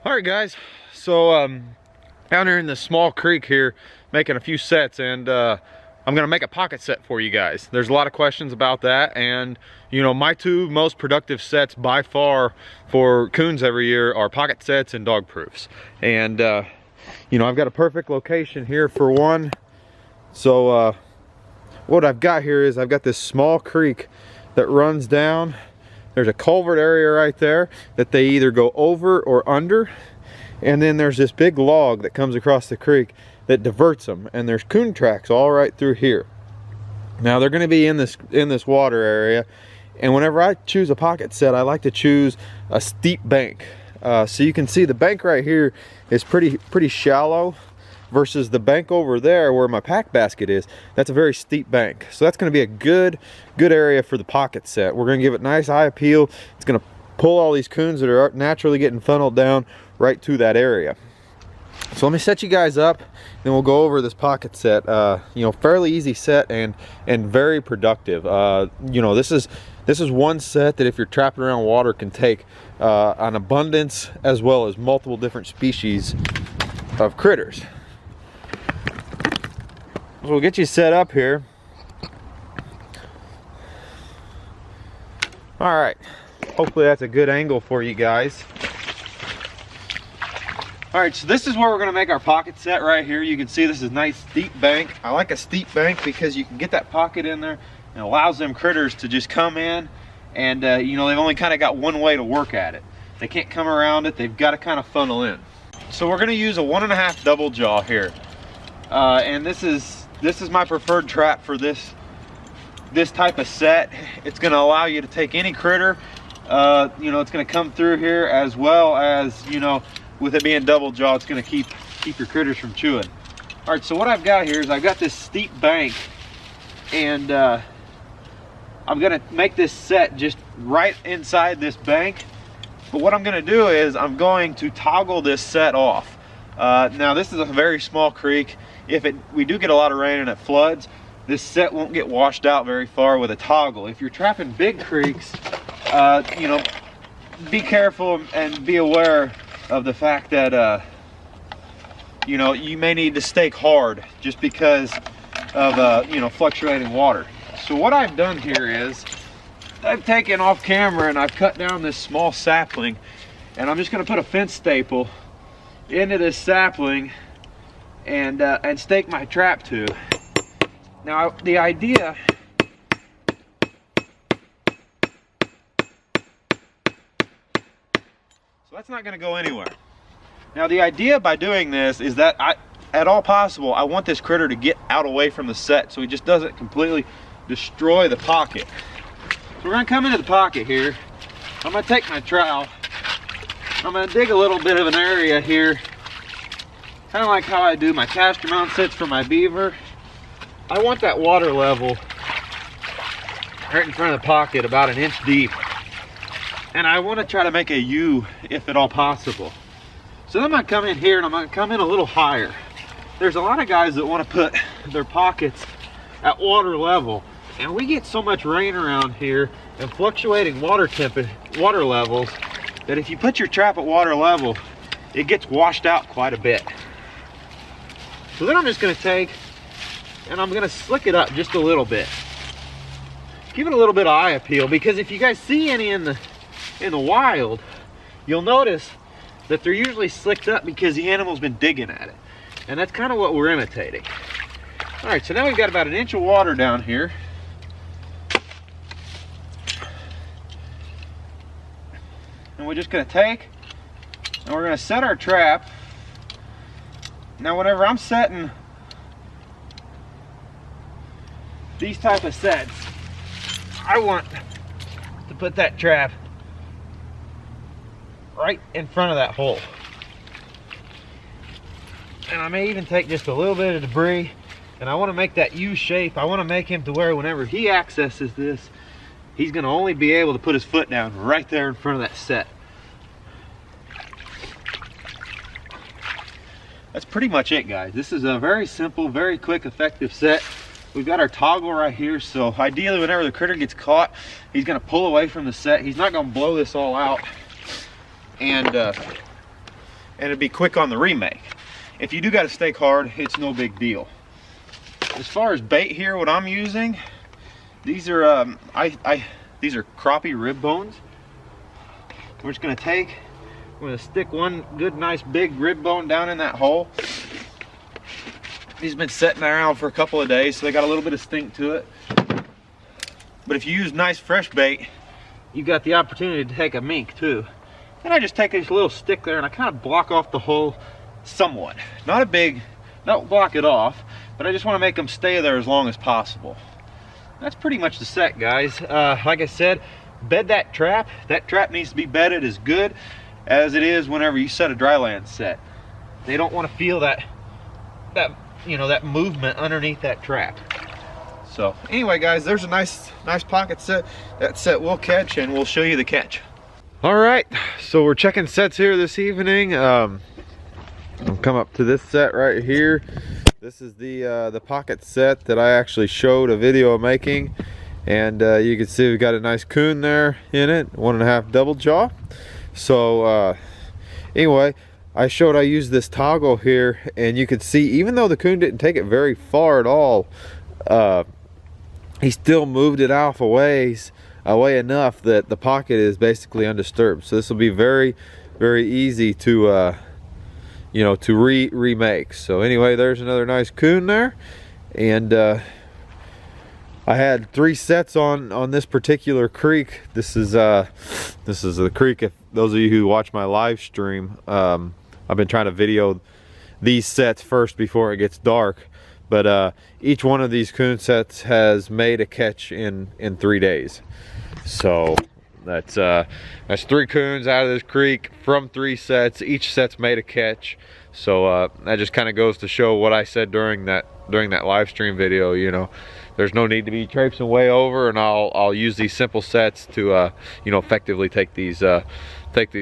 All right, guys. So down here in this small creek here, making a few sets, and I'm gonna make a pocket set for you guys. There's a lot of questions about that, and you know, my two most productive sets by far for coons every year are pocket sets and dog proofs. And you know, I've got a perfect location here for one. So what I've got here is I've got this small creek that runs down. There's a culvert area right there that they either go over or under, and then there's this big log that comes across the creek that diverts them, and there's coon tracks all right through here. Now they're going to be in this water area, and whenever I choose a pocket set, I like to choose a steep bank. So you can see the bank right here is pretty shallow, versus the bank over there where my pack basket is. That's a very steep bank, so that's going to be a good area for the pocket set. We're going to give it nice eye appeal. It's going to pull all these coons that are naturally getting funneled down right to that area. So let me set you guys up, then we'll go over this pocket set. You know, fairly easy set and very productive. You know, this is one set that if you're trapping around water can take an abundance as well as multiple different species of critters. So we'll get you set up here. All right, hopefully that's a good angle for you guys. All right, so this is where we're gonna make our pocket set right here. You can see this is a nice steep bank. I like a steep bank because you can get that pocket in there and allows them critters to just come in, and you know, they've only kind of got one way to work at it. They can't come around it, they've got to kind of funnel in. So we're gonna use a 1.5 double jaw here. And this is my preferred trap for this type of set. It's going to allow you to take any critter. You know, it's going to come through here, as well as, you know, with it being double jaw, it's going to keep your critters from chewing. All right, so what I've got here is I've got this steep bank, and I'm going to make this set just right inside this bank. But what I'm going to do is I'm going to toggle this set off. Now this is a very small creek. If we do get a lot of rain and it floods, this set won't get washed out very far with a toggle. If you're trapping big creeks, you know, be careful and be aware of the fact that you know, you may need to stake hard just because of you know, fluctuating water. So what I've done here is I've taken off camera and I've cut down this small sapling, and I'm just going to put a fence staple into this sapling and stake my trap to. Now the idea, so that's not going to go anywhere. Now the idea by doing this is that at all possible, I want this critter to get out away from the set so he just doesn't completely destroy the pocket. So we're going to come into the pocket here. I'm going to take my trowel. I'm going to dig a little bit of an area here, kind of like how I do my caster mount sets for my beaver. I want that water level right in front of the pocket, about 1 inch deep. And I want to try to make a U if at all possible. So then I'm going to come in here and I'm going to come in a little higher. There's a lot of guys that want to put their pockets at water level. And we get so much rain around here and fluctuating water levels that if you put your trap at water level, it gets washed out quite a bit. So then I'm just going to take and I'm going to slick it up just a little bit. Give it a little bit of eye appeal, because if you guys see any in the wild, you'll notice that they're usually slicked up because the animal's been digging at it. And that's kind of what we're imitating. All right, so now we've got about 1 inch of water down here. And we're just going to take and we're going to set our trap. Now whenever I'm setting these type of sets, I want to put that trap right in front of that hole. And I may even take just a little bit of debris, and I want to make that U shape. I want to make him to where whenever he accesses this, he's going to only be able to put his foot down right there in front of that set. That's pretty much it, guys. This is a very simple, very quick, effective set. We've got our toggle right here, so ideally whenever the critter gets caught, he's going to pull away from the set. He's not going to blow this all out. And and it'd be quick on the remake. If you do got to stake hard, it's no big deal. As far as bait here, what I'm using, these are these are crappie rib bones. We're just gonna stick one good nice big rib bone down in that hole. These have been sitting around for a couple of days, so they got a little bit of stink to it. But if you use nice fresh bait, you got the opportunity to take a mink too. And I just take this little stick there and I kind of block off the hole somewhat. Not a big, don't block it off, but I just want to make them stay there as long as possible. That's pretty much the set, guys. Like I said, bed that trap. That trap needs to be bedded as good as it is whenever you set a dry land set. They don't want to feel that you know, that movement underneath that trap. So anyway, guys, there's a nice pocket set. That set will catch, and we'll show you the catch. All right, so we're checking sets here this evening. I'll come up to this set right here. This is the pocket set that I actually showed a video of making, and you can see we've got a nice coon there in it, 1.5 double jaw. So anyway, I showed I used this toggle here, and you could see even though the coon didn't take it very far at all, he still moved it off away enough that the pocket is basically undisturbed. So this will be very easy to you know, to remake. So anyway, there's another nice coon there, and I had 3 sets on this particular creek. This is the creek. If those of you who watch my live stream, I've been trying to video these sets first before it gets dark. But each one of these coon sets has made a catch in 3 days. So that's 3 coons out of this creek from 3 sets. Each set's made a catch. So that just kind of goes to show what I said during that live stream video. You know, there's no need to be traipsing way over, and I'll use these simple sets to you know, effectively take these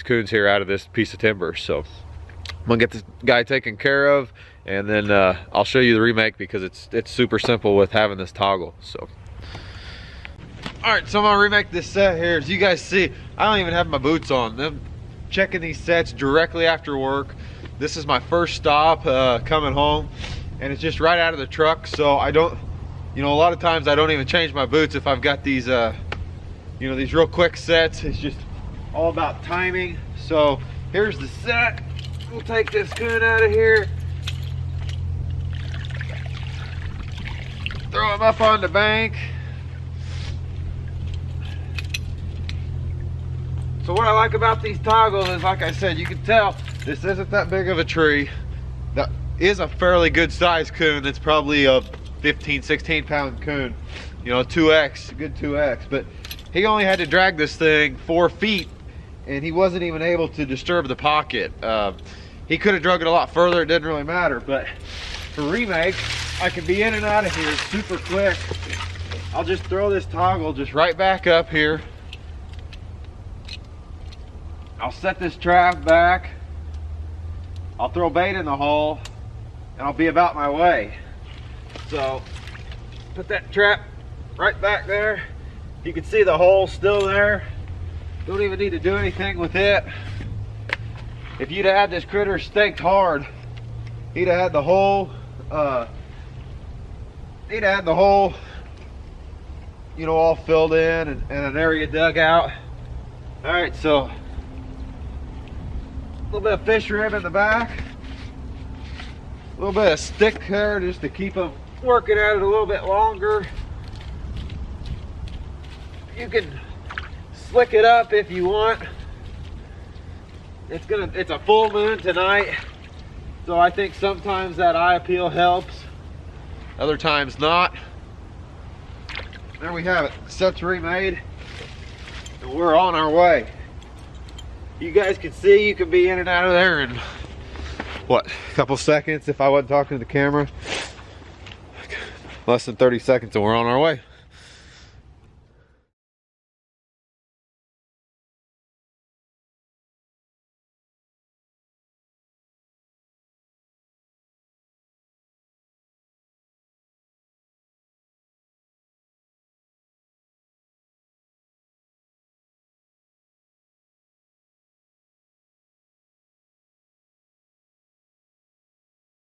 coons here out of this piece of timber. So I'm gonna get this guy taken care of, and then I'll show you the remake because it's super simple with having this toggle. So all right, so I'm gonna remake this set here. As you guys see, I don't even have my boots on. I'm checking these sets directly after work. This is my first stop coming home, and it's just right out of the truck. So I don't, you know, a lot of times I don't even change my boots if I've got these you know, these real quick sets. It's just all about timing. So here's the set. We'll take this coon out of here, throw him up on the bank. So what I like about these toggles is, like I said, you can tell this isn't that big of a tree. That is a fairly good sized coon. That's probably a 15-16 pound coon, you know, 2x, good 2x. But he only had to drag this thing 4 feet, and he wasn't even able to disturb the pocket. He could have drug it a lot further, it didn't really matter. But for remake, I can be in and out of here super quick. I'll just throw this toggle just right back up here. I'll set this trap back. I'll throw bait in the hole, and I'll be about my way. So put that trap right back there. You can see the hole still there. Don't even need to do anything with it. If you'd have had this critter staked hard, he'd have had the hole, you know, all filled in and an area dug out. All right, so a little bit of fish rib in the back, a little bit of stick there just to keep them working at it a little bit longer. You can slick it up if you want. It's a full moon tonight, so I think sometimes that eye appeal helps, other times not. There we have it. Set's remade, and we're on our way. You guys can see, you can be in and out of there in what, a couple seconds if I wasn't talking to the camera. Less than 30 seconds and we're on our way.